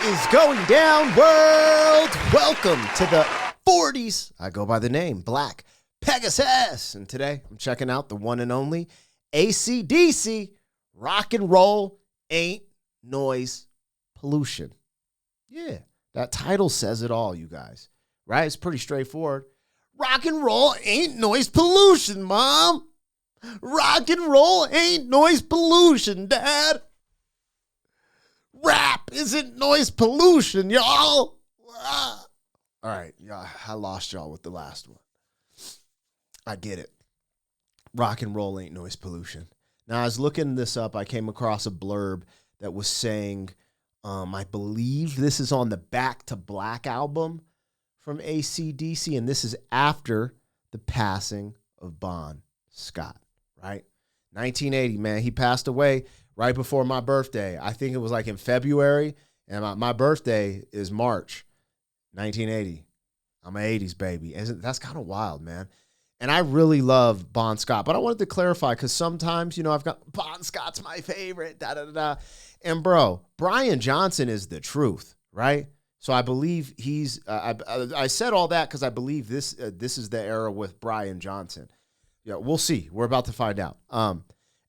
is going down, world? Welcome to the 40s. I go by the name Black Pegasus. And today I'm checking out the one and only acdc. Rock and roll ain't noise pollution. Yeah, that title says it all, you guys. Right? It's pretty straightforward. Rock and roll ain't noise pollution, Mom. Rock and roll ain't noise pollution, Dad. Rap isn't noise pollution, y'all. All right, y'all, I lost y'all with the last one. I get it. Rock and roll ain't noise pollution. Now, I was looking this up. I came across a blurb that was saying, I believe this is on the Back to Black album from acdc, and this is after the passing of Bon Scott, right? 1980, man. He passed away right before my birthday. I think it was like in February, and my birthday is March 1980. I'm an 80s baby. That's kind of wild, man. And I really love Bon Scott, but I wanted to clarify because sometimes, I've got Bon Scott's my favorite, da-da-da-da. And, bro, Brian Johnson is the truth, right? So I believe he's I said all that because I believe this is the era with Brian Johnson. Yeah, we'll see. We're about to find out.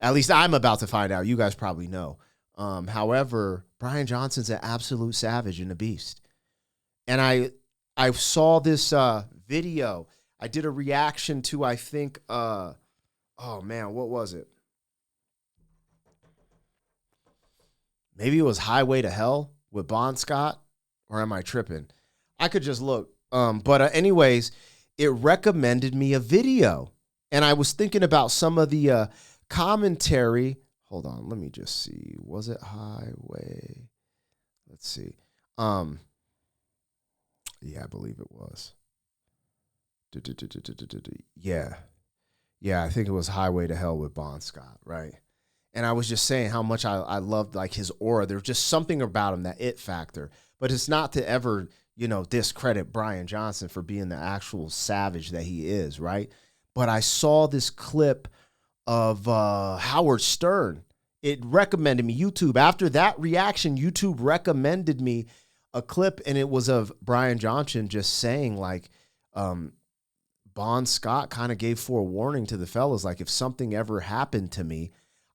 At least I'm about to find out. You guys probably know. However, Brian Johnson's an absolute savage and a beast. And I saw this video. I did a reaction to, I think, oh, man, what was it? Maybe it was Highway to Hell with Bon Scott, or am I tripping? I could just look. But anyways, it recommended me a video. And I was thinking about some of the commentary. Hold on, let me just see. Was it Highway? Let's see. Yeah, I believe it was. Yeah, I think it was Highway to Hell with Bon Scott, right? And I was just saying how much I loved like his aura. There's just something about him, that it factor. But it's not to ever, discredit Brian Johnson for being the actual savage that he is, right? But I saw this clip of Howard Stern. It recommended me, YouTube. After that reaction, YouTube recommended me a clip, and it was of Brian Johnson just saying, like, Bon Scott kind of gave forewarning to the fellas, like, if something ever happened to me,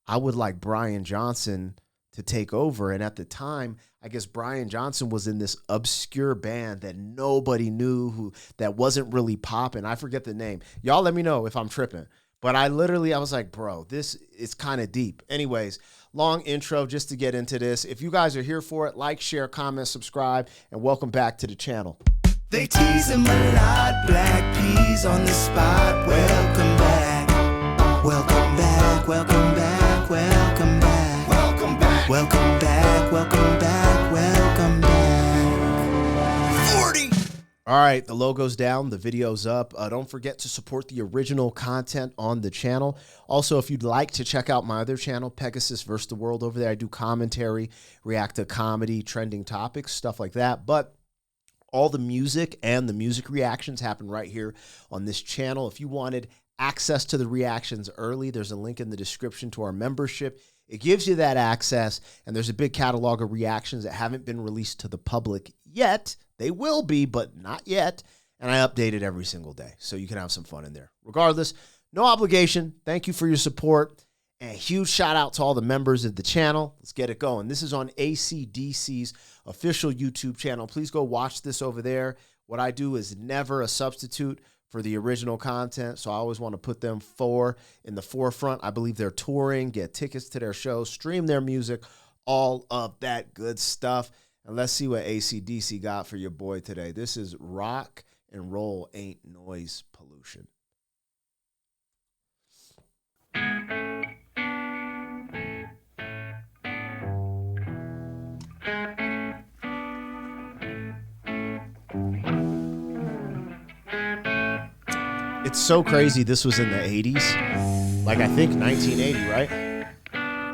I would like Brian Johnson to take over. And at the time, I guess Brian Johnson was in this obscure band that nobody knew, that wasn't really popping. I forget the name. Y'all let me know if I'm tripping. But I was like, bro, this is kind of deep. Anyways, long intro just to get into this. If you guys are here for it, like, share, comment, subscribe, and welcome back to the channel. They tease him a lot, black peas on the spot. Welcome back, welcome back, welcome back, welcome back, welcome back, welcome back, welcome back, welcome back. 40. All right, the logo's down, the video's up. Don't forget to support the original content on the channel. Also, if you'd like to check out my other channel, Pegasus vs. the World, over there, I do commentary, react to comedy, trending topics, stuff like that. But all the music and the music reactions happen right here on this channel. If you wanted access to the reactions early, there's a link in the description to our membership. It gives you that access, and there's a big catalog of reactions that haven't been released to the public yet. They will be, but not yet. And I update it every single day, so you can have some fun in there. Regardless, no obligation. Thank you for your support. And a huge shout out to all the members of the channel. Let's get it going. This is on acdc's official YouTube channel. Please go watch this over there. What I do is never a substitute for the original content, so I always want to put them in the forefront. I believe they're touring, get tickets to their shows, stream their music, all of that good stuff. And let's see what acdc got for your boy today. This is Rock and Roll Ain't Noise Pollution. It's so crazy this was in the 80s. Like, I think 1980, right?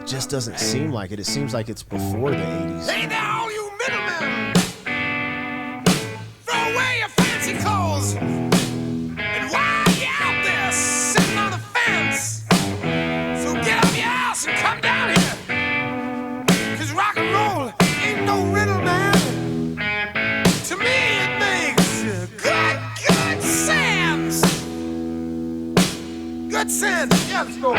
It just doesn't seem like it. It seems like it's before the 80s. Hey there, all you middlemen! Throw away your fancy clothes! And while you're out there sitting on the fence, so get up your ass and come down here! 'Cause rock and roll ain't no riddle, man! Yeah, let's go.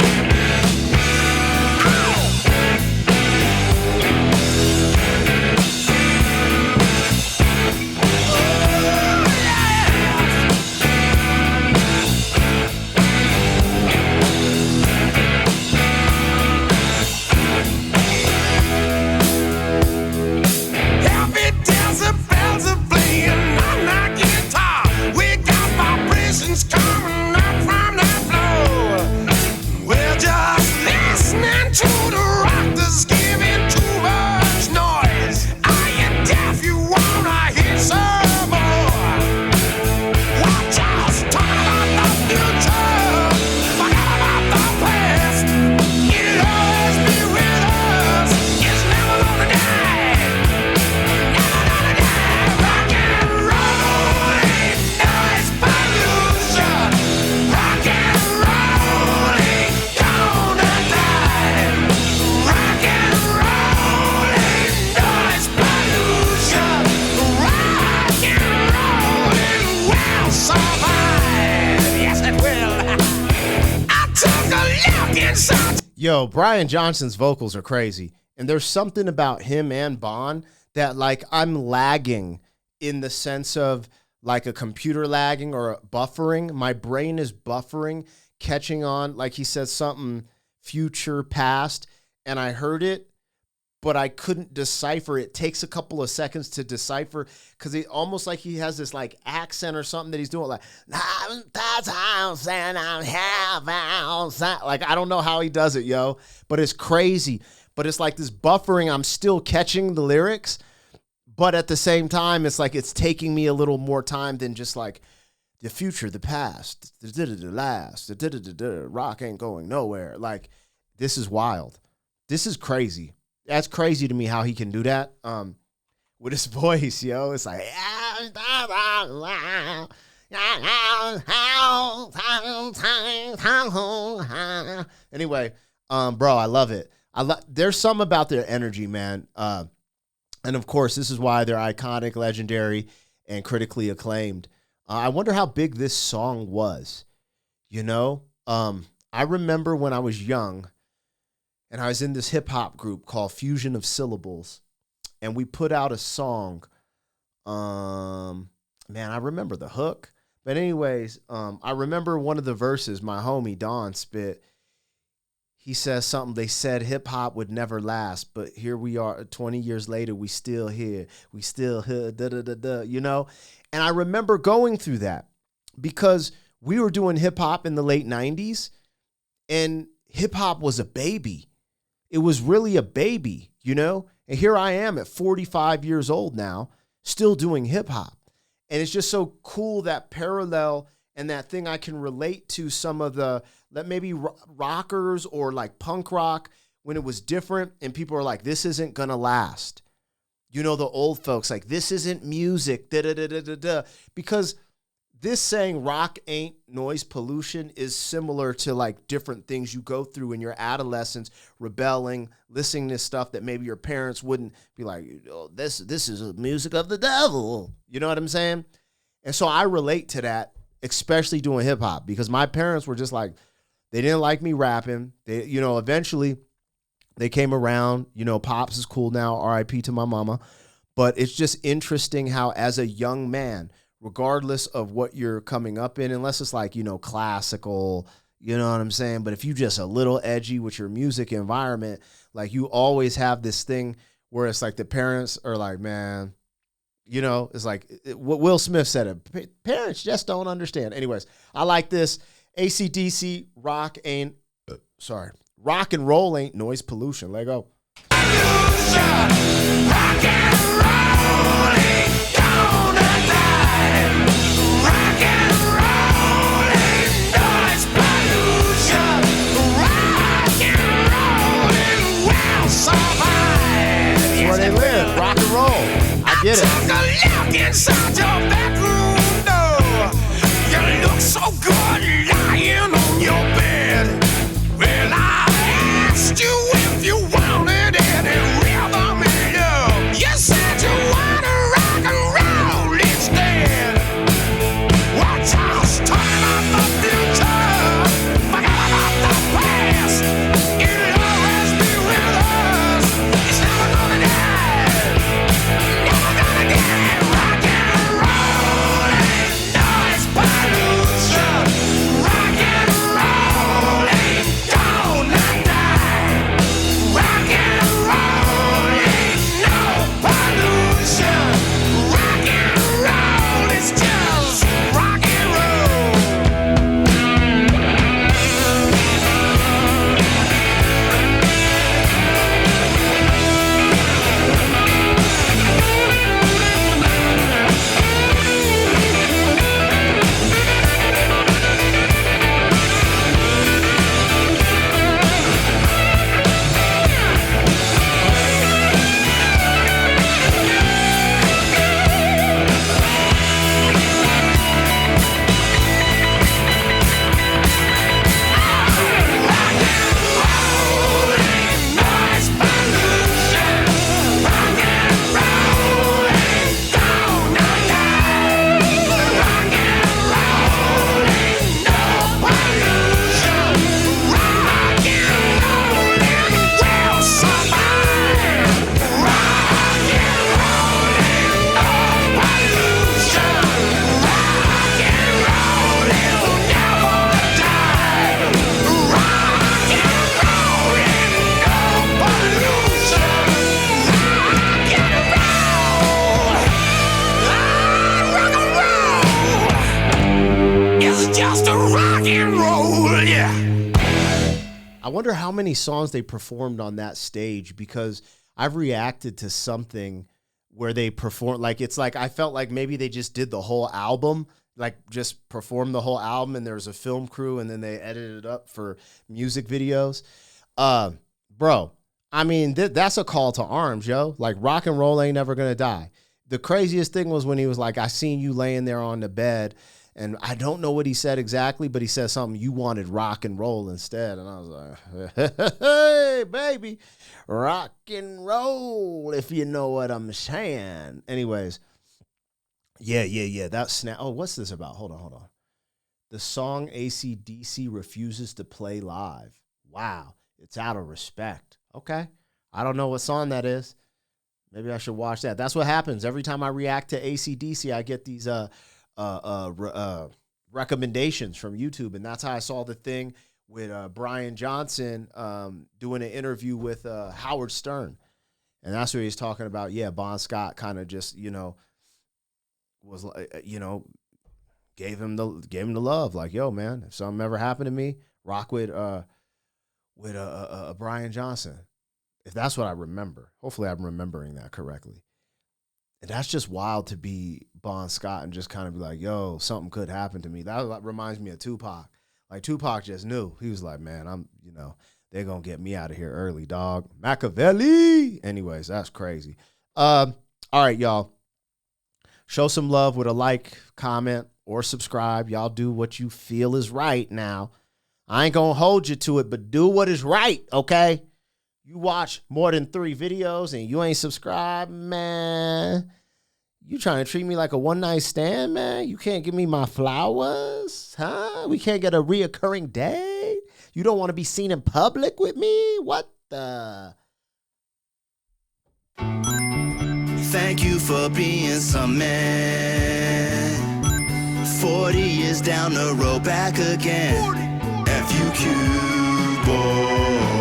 Happy decibels are playing on my guitar. We got vibrations coming up from the floor. We're just listening to the rock that's giving too much noise. Are you deaf? You wanna hear some more? Watch us talk about the future, forget about the past. It'll always be with us. It's never gonna die. Never gonna die. Rock and roll ain't noise pollution. Rock and roll ain't gonna die. Rock and roll ain't noise pollution. Rock and roll will survive. Yes, it will. I took a look inside. Yo, Brian Johnson's vocals are crazy. And there's something about him and Bon that, like, I'm lagging in the sense of like a computer lagging or a buffering. My brain is buffering, catching on. Like he says something future, past, and I heard it, but I couldn't decipher. It takes a couple of seconds to decipher because it almost like he has this like accent or something that he's doing like I don't know how he does it, yo, but it's crazy. But it's like this buffering. I'm still catching the lyrics, but at the same time, it's like it's taking me a little more time than just like the future, the past, the last, rock ain't going nowhere. Like, this is wild. This is crazy. That's crazy to me how he can do that with his voice, yo. It's like, anyway, bro, I love it. There's some about their energy, man. And of course, this is why they're iconic, legendary, and critically acclaimed. I wonder how big this song was. You know, I remember when I was young and I was in this hip hop group called Fusion of Syllables, and we put out a song. Man, I remember the hook. But anyways, I remember one of the verses my homie Don spit. He says something, they said hip hop would never last, but here we are 20 years later, we still here. We still here, you know? And I remember going through that because we were doing hip hop in the late 90s, and hip hop was a baby. It was really a baby, you know? And here I am at 45 years old now, still doing hip hop. And it's just so cool, that parallel and that thing I can relate to some of the maybe rockers or like punk rock when it was different and people are like, this isn't going to last. You know, the old folks like, this isn't music, because this saying rock ain't noise pollution is similar to like different things you go through in your adolescence, rebelling, listening to stuff that maybe your parents wouldn't be like, oh, this is music of the devil. You know what I'm saying? And so I relate to that, especially doing hip hop, because my parents were just like, they didn't like me rapping. They, you know, eventually they came around, you know, Pops is cool now, RIP to my mama. But it's just interesting how as a young man, regardless of what you're coming up in, unless it's like, you know, classical, you know what I'm saying? But if you just a little edgy with your music environment, like you always have this thing where it's like the parents are like, man, you know, it's like what Will Smith said, parents just don't understand. Anyways, I like this. acdc, rock and roll ain't noise pollution. Let go. Rock and roll ain't gonna die. Rock and roll ain't noise pollution. Rock and roll will survive. That's where they live. Rock and roll. I get it. Took a look inside your bedroom door. You look so good lying on your bed. Well, I asked you if you wanted any rhythm and love. You said you wanted rock and roll instead. Watch us talking about the future. Forget about the I wonder how many songs they performed on that stage, because I've reacted to something where they perform, like, it's like I felt like maybe they just did the whole album, like just performed the whole album, and there's a film crew, and then they edited it up for music videos. Bro, I mean, that's a call to arms, yo. Like, rock and roll ain't never gonna die. The craziest thing was when he was like, I seen you laying there on the bed, and I don't know what he said exactly, but he said something, you wanted rock and roll instead. And I was like, hey, baby, rock and roll, if you know what I'm saying. Anyways, yeah. That snap. Oh, what's this about? Hold on. The song acdc refuses to play live. Wow, it's out of respect. Okay, I don't know what song that is. Maybe I should watch that. That's what happens every time I react to acdc. I get these recommendations from YouTube, and that's how I saw the thing with Brian Johnson doing an interview with Howard Stern, and that's what he's talking about. Yeah, Bon Scott kind of just was gave him the love, like, yo man, if something ever happened to me, rock with Brian Johnson. If that's what I remember, hopefully I'm remembering that correctly. And that's just wild to be Bon Scott and just kind of be like, yo, something could happen to me. That reminds me of Tupac. Like, Tupac just knew. He was like, man, they're going to get me out of here early, dog. Machiavelli. Anyways, that's crazy. All right, y'all. Show some love with a like, comment, or subscribe. Y'all do what you feel is right now. I ain't going to hold you to it, but do what is right, okay? You watch more than 3 videos and you ain't subscribed, man. You trying to treat me like a one-night stand, man? You can't give me my flowers, huh? We can't get a reoccurring date? You don't want to be seen in public with me? What the? Thank you for being some man. 40 years down the road, back again. FUQ, boy.